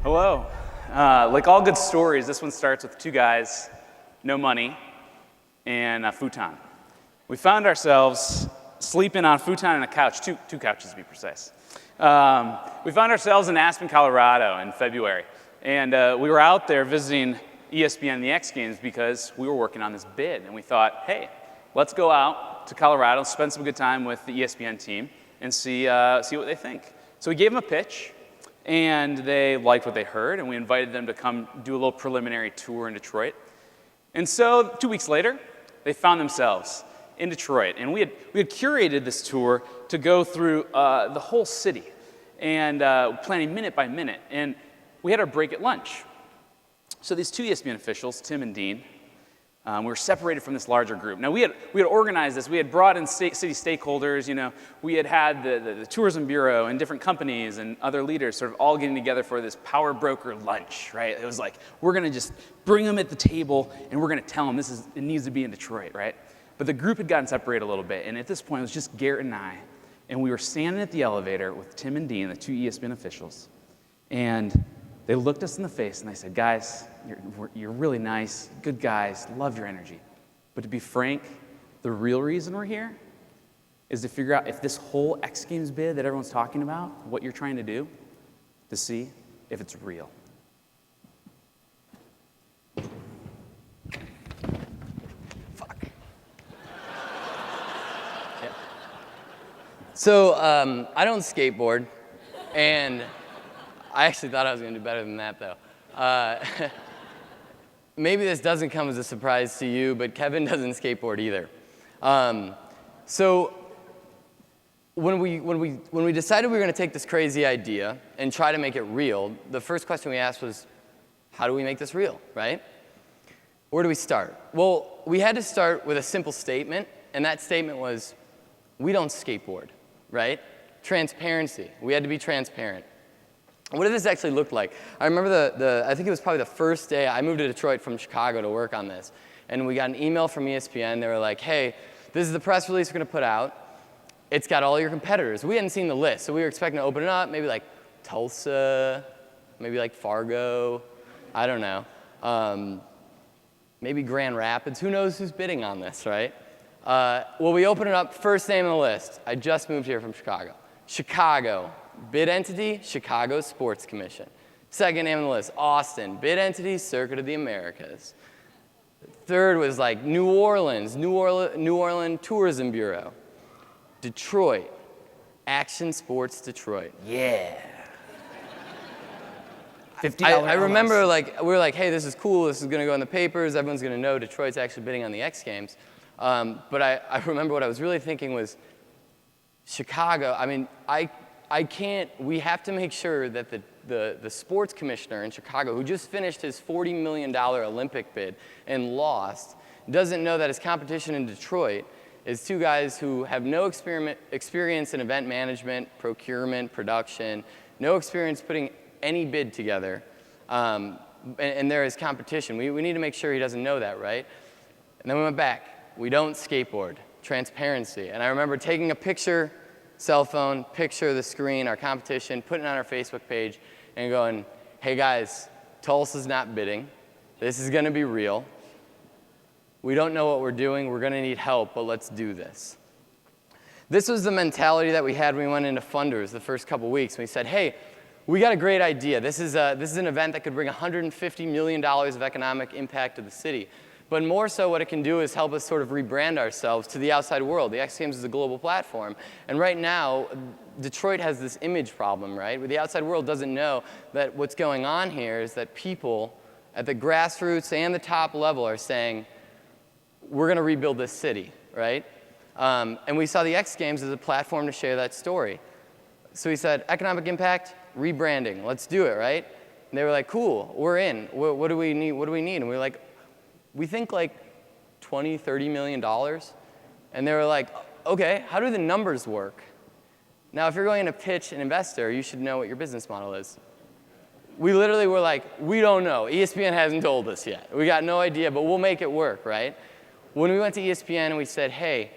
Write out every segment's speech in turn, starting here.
Hello. Like all good stories, this one starts with two guys, no money, and a futon. We found ourselves sleeping on a futon and a couch, two couches to be precise. We found ourselves in Aspen, Colorado in February, and we were out there visiting ESPN and the X Games because we were working on this bid, and we thought, hey, let's go out to Colorado, spend some good time with the ESPN team, and see what they think. So we gave them a pitch, and they liked what they heard, and we invited them to come do a little preliminary tour in Detroit. And so 2 weeks later, they found themselves in Detroit, and we had curated this tour to go through the whole city, and planning minute by minute, and we had our break at lunch. So these two ESPN officials, Tim and Dean, we were separated from this larger group. Now we had organized this. We had brought in city stakeholders. You know, we had the tourism bureau and different companies and other leaders sort of all getting together for this power broker lunch, right? It was like we're gonna just bring them at the table and we're gonna tell them it needs to be in Detroit, right? But the group had gotten separated a little bit, and at this point it was just Garrett and I, and we were standing at the elevator with Tim and Dean, the two ESPN officials, and they looked us in the face and they said, guys, you're really nice, good guys, love your energy. But to be frank, the real reason we're here is to figure out if this whole X Games bid that everyone's talking about, what you're trying to do, to see if it's real. Fuck. Yeah. So I don't skateboard, and I actually thought I was going to do better than that, though. Maybe this doesn't come as a surprise to you, but Kevin doesn't skateboard either. So when we decided we were going to take this crazy idea and try to make it real, the first question we asked was, how do we make this real, right? Where do we start? Well, we had to start with a simple statement, and that statement was, we don't skateboard, right? Transparency. We had to be transparent. What did this actually look like? I remember I think it was probably the first day I moved to Detroit from Chicago to work on this. And we got an email from ESPN. They were like, hey, this is the press release we're going to put out. It's got all your competitors. We hadn't seen the list, so we were expecting to open it up, maybe like Tulsa, maybe like Fargo, I don't know. Maybe Grand Rapids. Who knows who's bidding on this, right? Well, we open it up, first name on the list. I just moved here from Chicago. Chicago. Bid entity, Chicago Sports Commission. Second name on the list, Austin. Bid entity, Circuit of the Americas. Third was like New Orleans Tourism Bureau. Detroit, Action Sports Detroit. Yeah. $50 I remember we were like, hey, this is cool. This is going to go in the papers. Everyone's going to know Detroit's actually bidding on the X Games. But I remember what I was really thinking was Chicago. I mean, we have to make sure that the sports commissioner in Chicago, who just finished his $40 million Olympic bid and lost, doesn't know that his competition in Detroit is two guys who have no experience in event management, procurement, production, no experience putting any bid together, and they're his competition. We need to make sure he doesn't know that, right? And then we went back. We don't skateboard. Transparency. And I remember taking a picture, cell phone, picture of the screen, our competition, putting it on our Facebook page, and going, hey guys, Tulsa's not bidding. This is going to be real. We don't know what we're doing. We're going to need help, but let's do this. This was the mentality that we had when we went into funders the first couple weeks. We said, hey, we got a great idea. This is an event that could bring $150 million of economic impact to the city. But more so, what it can do is help us sort of rebrand ourselves to the outside world. The X Games is a global platform. And right now, Detroit has this image problem, right? Where the outside world doesn't know that what's going on here is that people at the grassroots and the top level are saying, we're going to rebuild this city, right? And we saw the X Games as a platform to share that story. So we said, economic impact, rebranding, let's do it, right? And they were like, cool, we're in. What do we need? What do we need? And we were like, we think like $20, $30 million. And they were like, okay, how do the numbers work? Now, if you're going to pitch an investor, you should know what your business model is. We literally were like, we don't know. ESPN hasn't told us yet. We got no idea, but we'll make it work, right? When we went to ESPN and we said, hey,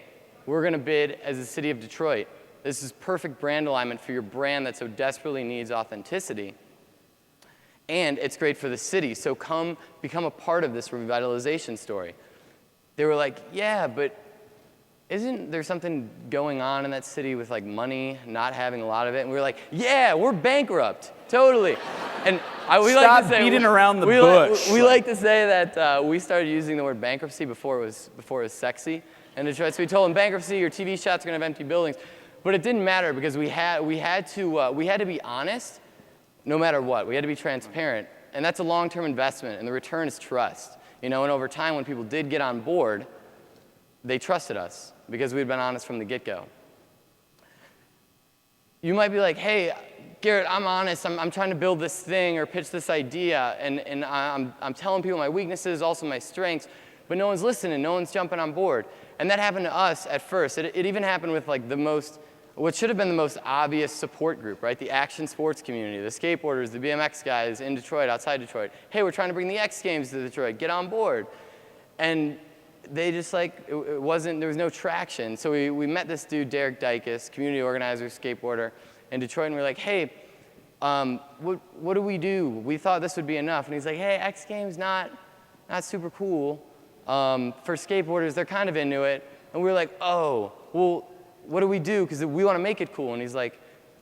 we're going to bid as the city of Detroit. This is perfect brand alignment for your brand that so desperately needs authenticity. And it's great for the city, so come become a part of this revitalization story. They were like, yeah, but isn't there something going on in that city with like money, not having a lot of it? And we were like, yeah, we're bankrupt, totally. And we like to say, beating around the bush. We like to say that we started using the word bankruptcy before it was sexy. And so we told them bankruptcy, your TV shots are gonna have empty buildings. But it didn't matter because we had to be honest no matter what. We had to be transparent. And that's a long-term investment, and the return is trust. And over time, when people did get on board, they trusted us because we'd been honest from the get-go. You might be like, hey, Garrett, I'm honest. I'm trying to build this thing or pitch this idea, and I'm telling people my weaknesses, also my strengths, but no one's listening. No one's jumping on board. And that happened to us at first. It even happened with like what should have been the most obvious support group, right? The action sports community, the skateboarders, the BMX guys in Detroit, outside Detroit. Hey, we're trying to bring the X Games to Detroit. Get on board. And they just there was no traction. So we met this dude, Derek Dykes, community organizer, skateboarder in Detroit, and we were like, hey, what do we do? We thought this would be enough. And he's like, hey, X Games not super cool. For skateboarders, they're kind of into it. And we were like, oh, well, what do we do? Because we want to make it cool. And he's like,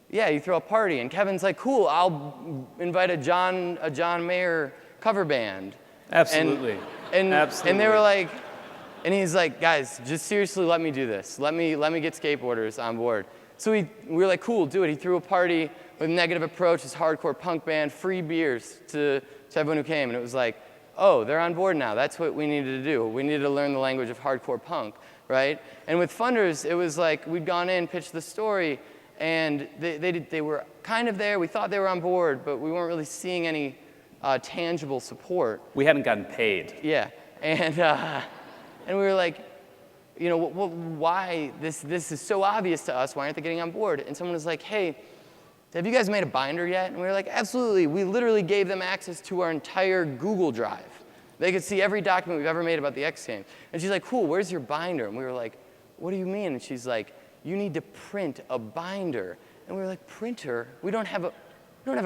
yeah, you throw a party. And Kevin's like, cool, I'll invite a John Mayer cover band. Absolutely. Absolutely. And they were like, and he's like, guys, just seriously let me do this. Let me get skateboarders on board. So we were like, cool, do it. He threw a party with Negative Approach, this hardcore punk band, free beers to everyone who came. And it was like, oh, they're on board now. That's what we needed to do. We needed to learn the language of hardcore punk, right? And with funders, it was like we'd gone in, pitched the story, and they were kind of there. We thought they were on board, but we weren't really seeing any tangible support. We hadn't gotten paid. Yeah, and we were like, why this is so obvious to us? Why aren't they getting on board? And someone was like, hey, have you guys made a binder yet? And we were like, absolutely. We literally gave them access to our entire Google Drive. They could see every document we've ever made about the X Games. And she's like, cool, where's your binder? And we were like, what do you mean? And she's like, you need to print a binder. And we were like, printer? We don't have a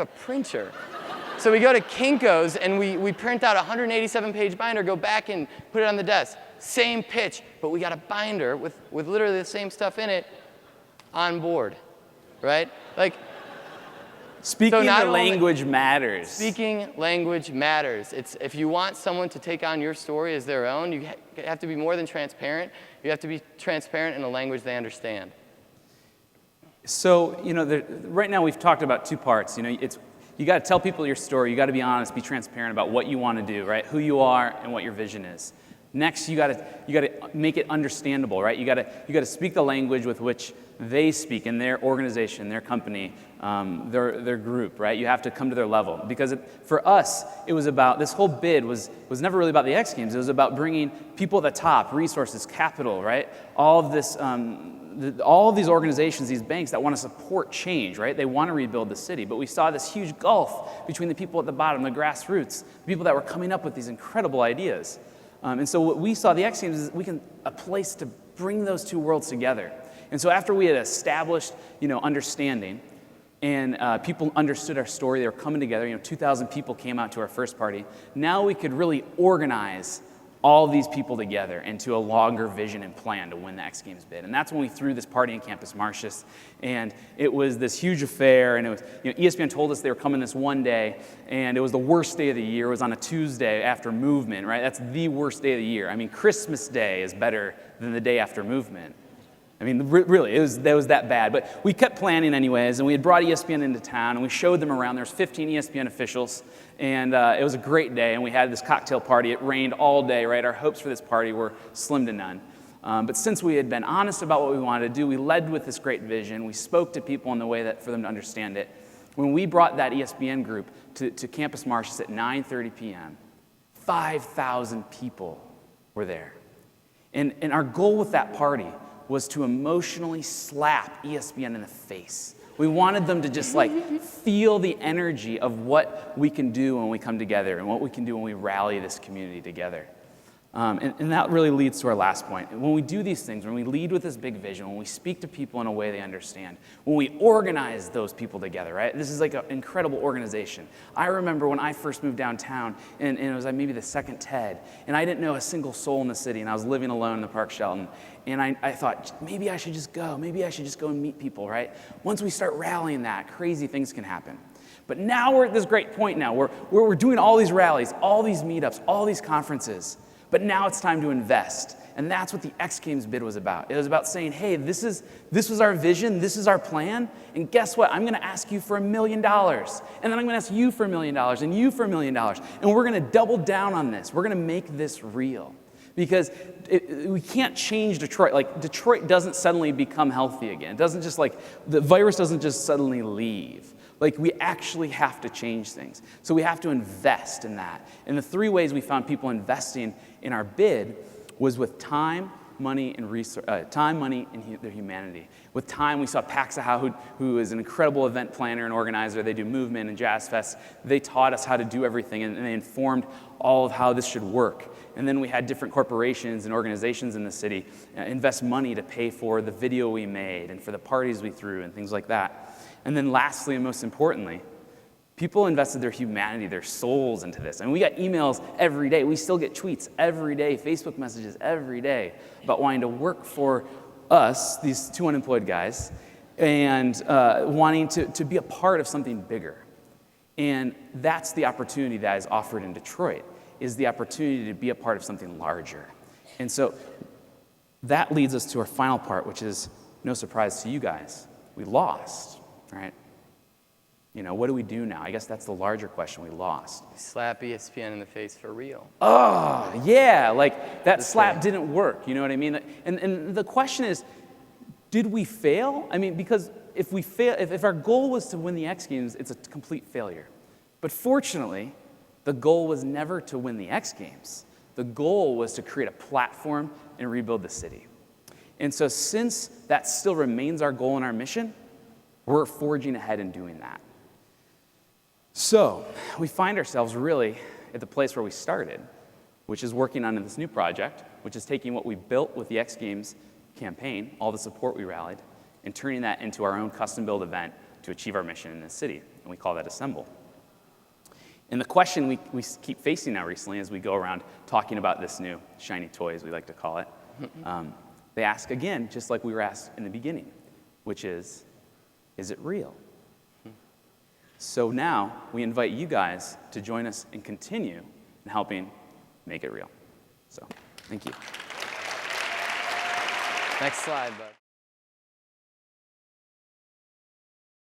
printer. So we go to Kinko's and we print out a 187-page binder, go back and put it on the desk. Same pitch, but we got a binder with literally the same stuff in it on board, right? Speaking the language matters. Speaking language matters. If you want someone to take on your story as their own, you have to be more than transparent. You have to be transparent in a language they understand. So, right now we've talked about two parts. You got to tell people your story. You got to be honest, be transparent about what you want to do, right? Who you are and what your vision is. Next, you got to make it understandable, right? You got to speak the language with which they speak in their organization, their company, their group, right? You have to come to their level. Because for us, it was about, this whole bid was never really about the X Games. It was about bringing people at the top, resources, capital, right? All of this, all of these organizations, these banks that want to support change, right? They want to rebuild the city. But we saw this huge gulf between the people at the bottom, the grassroots, the people that were coming up with these incredible ideas. And so what we saw the X Games is a place to bring those two worlds together. And so after we had established, understanding, and people understood our story, they were coming together, 2,000 people came out to our first party. Now we could really organize all these people together into a longer vision and plan to win the X Games bid. And that's when we threw this party in Campus Martius. And it was this huge affair, and it was, ESPN told us they were coming this one day, and it was the worst day of the year. It was on a Tuesday after movement, right? That's the worst day of the year. Christmas Day is better than the day after movement. Really, it was that bad. But we kept planning anyways, and we had brought ESPN into town, and we showed them around. There was 15 ESPN officials, and it was a great day, and we had this cocktail party. It rained all day, right? Our hopes for this party were slim to none. But since we had been honest about what we wanted to do, we led with this great vision. We spoke to people in the way that for them to understand it. When we brought that ESPN group to Campus Martius at 9:30 p.m., 5,000 people were there. And our goal with that party was to emotionally slap ESPN in the face. We wanted them to just feel the energy of what we can do when we come together and what we can do when we rally this community together. And that really leads to our last point. When we do these things, when we lead with this big vision, when we speak to people in a way they understand, when we organize those people together, right? This is like an incredible organization. I remember when I first moved downtown, and it was like maybe the second TED, and I didn't know a single soul in the city, and I was living alone in the Park Shelton, and I thought, maybe I should just go. Maybe I should just go and meet people, right? Once we start rallying that, crazy things can happen. But now we're at this great point now where we're doing all these rallies, all these meetups, all these conferences. But now it's time to invest. And that's what the X Games bid was about. It was about saying, hey, this was our vision, this is our plan, and guess what? I'm gonna ask you for $1 million, and then I'm gonna ask you for $1 million, and you for $1 million, and we're gonna double down on this. We're gonna make this real. Because we can't change Detroit. Like, Detroit doesn't suddenly become healthy again. It doesn't just the virus doesn't just suddenly leave. Like, we actually have to change things. So we have to invest in that. And the 3 ways we found people investing in our bid was with time, money, and their humanity. With time, we saw Paxahow, who is an incredible event planner and organizer. They do Movement and Jazz Fest. They taught us how to do everything, and they informed all of how this should work. And then we had different corporations and organizations in the city invest money to pay for the video we made and for the parties we threw and things like that. And then lastly, and most importantly, people invested their humanity, their souls into this. And we got emails every day. We still get tweets every day, Facebook messages every day about wanting to work for us, these 2 unemployed guys, and wanting to be a part of something bigger. And that's the opportunity that is offered in Detroit, is the opportunity to be a part of something larger. And so that leads us to our final part, which is no surprise to you guys. We lost, right? You know, what do we do now? I guess that's the larger question. We lost. Slap ESPN in the face for real. Oh, yeah, like that slap didn't work, you know what I mean? And the question is, did we fail? I mean, because if we fail, if our goal was to win the X Games, it's a complete failure. But fortunately, the goal was never to win the X Games. The goal was to create a platform and rebuild the city. And so since that still remains our goal and our mission, we're forging ahead and doing that. So we find ourselves really at the place where we started, which is working on this new project, which is taking what we built with the X Games campaign, all the support we rallied, and turning that into our own custom-built event to achieve our mission in this city, and we call that Assemble. And the question we keep facing now recently as we go around talking about this new shiny toy, as we like to call it, they ask again, just like we were asked in the beginning, which is it real? So now we invite you guys to join us and continue in helping make it real. So, thank you. Next slide, bud.